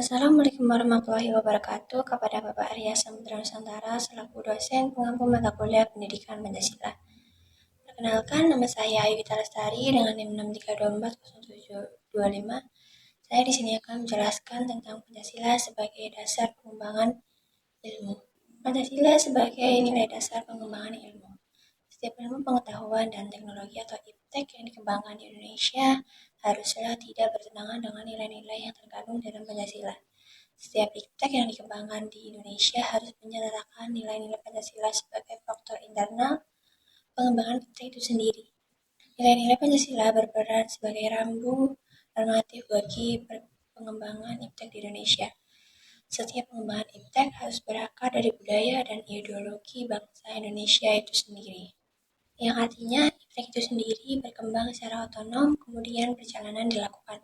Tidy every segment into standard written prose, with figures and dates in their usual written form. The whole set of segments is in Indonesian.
Assalamualaikum warahmatullahi wabarakatuh kepada Bapak Arya Samudra Nusantara selaku dosen pengampu mata kuliah Pendidikan Pancasila. Perkenalkan, nama saya Ayu Gita Lestari dengan NIM 6324075. Saya di sini akan menjelaskan tentang Pancasila sebagai dasar pengembangan ilmu. Pancasila sebagai nilai dasar pengembangan ilmu. Setiap ilmu pengetahuan dan teknologi atau iptek yang dikembangkan di Indonesia haruslah tidak bertentangan dengan nilai-nilai yang terkandung dalam Pancasila. Setiap iptek yang dikembangkan di Indonesia harus menyertakan nilai-nilai Pancasila sebagai faktor internal pengembangan iptek itu sendiri. Nilai-nilai Pancasila berperan sebagai rambu normatif bagi pengembangan iptek di Indonesia. Setiap pengembangan iptek harus berakar dari budaya dan ideologi bangsa Indonesia itu sendiri. Yang artinya iptek itu sendiri berkembang secara otonom, kemudian perjalanan dilakukan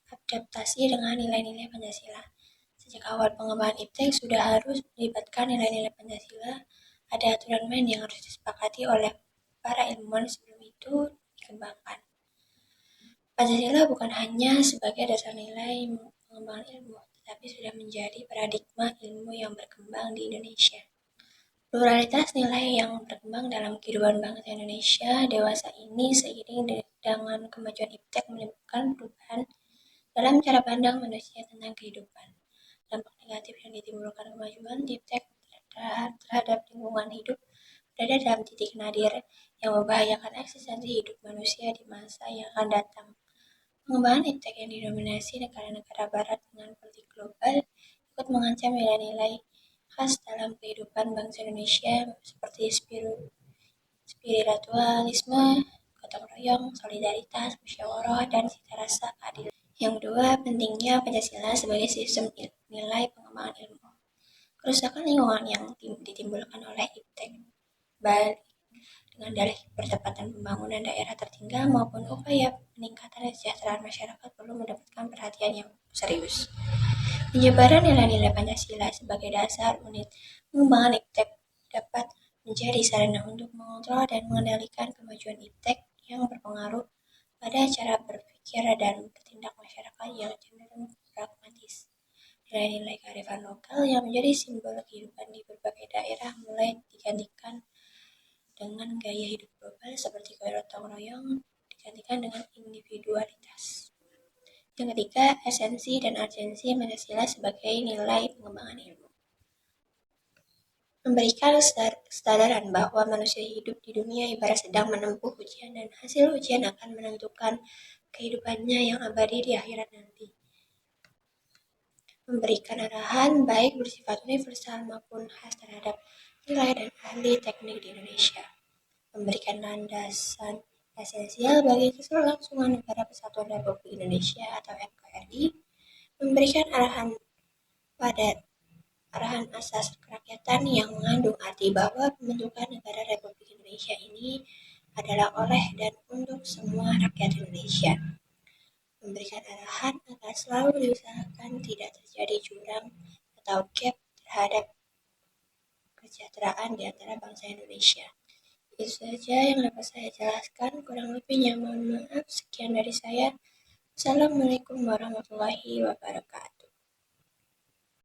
adaptasi dengan nilai-nilai Pancasila. Sejak awal pengembangan iptek sudah harus melibatkan nilai-nilai Pancasila. Ada aturan main yang harus disepakati oleh para ilmuwan sebelum itu dikembangkan. Pancasila bukan hanya sebagai dasar nilai pengembangan ilmu, tetapi sudah menjadi paradigma ilmu yang berkembang di Indonesia. Pluralitas nilai yang berkembang dalam kehidupan bangsa Indonesia dewasa ini seiring dengan kemajuan iptek menimbulkan perubahan dalam cara pandang manusia tentang kehidupan. Dampak negatif yang ditimbulkan kemajuan iptek terhadap lingkungan hidup berada dalam titik nadir yang membahayakan eksistensi hidup manusia di masa yang akan datang. Pengembangan iptek yang didominasi negara-negara barat dengan politik global ikut mengancam nilai-nilai khas dalam kehidupan bangsa Indonesia seperti spiritualisme, gotong royong, solidaritas, musyawarah, dan cita rasa keadilan. Yang kedua, pentingnya Pancasila sebagai sistem nilai pengembangan ilmu. Kerusakan lingkungan yang ditimbulkan oleh iptek, baik dengan dalih percepatan pembangunan daerah tertinggal maupun upaya peningkatan kesejahteraan masyarakat perlu mendapatkan perhatian yang serius. Penyebaran nilai-nilai Pancasila sebagai dasar unit pengembangan iptek dapat menjadi sarana untuk mengontrol dan mengendalikan kemajuan iptek yang berpengaruh pada cara berpikir dan bertindak masyarakat yang cenderung pragmatis. Nilai-nilai kearifan lokal yang menjadi simbol kehidupan di berbagai daerah mulai digantikan dengan gaya hidup global seperti gotong royong digantikan dengan individualitas. Yang ketiga, esensi dan urgensi Pancasila sebagai nilai pengembangan ilmu. Memberikan kesadaran bahwa manusia hidup di dunia ibarat sedang menempuh ujian dan hasil ujian akan menentukan kehidupannya yang abadi di akhirat nanti. Memberikan arahan baik bersifat universal maupun khas terhadap nilai dan ahli teknik di Indonesia. Memberikan landasan esensial bagi keselangsungan Negara Kesatuan Republik Indonesia atau NKRI. Memberikan arahan asas kerakyatan yang mengandung arti bahwa pembentukan negara Republik Indonesia ini adalah oleh dan untuk semua rakyat Indonesia. Memberikan arahan agar selalu diusahakan tidak terjadi jurang atau gap terhadap kesejahteraan di antara bangsa Indonesia. Itu saja yang dapat saya jelaskan, kurang lebihnya mohon maaf. Sekian dari saya. Assalamualaikum warahmatullahi wabarakatuh.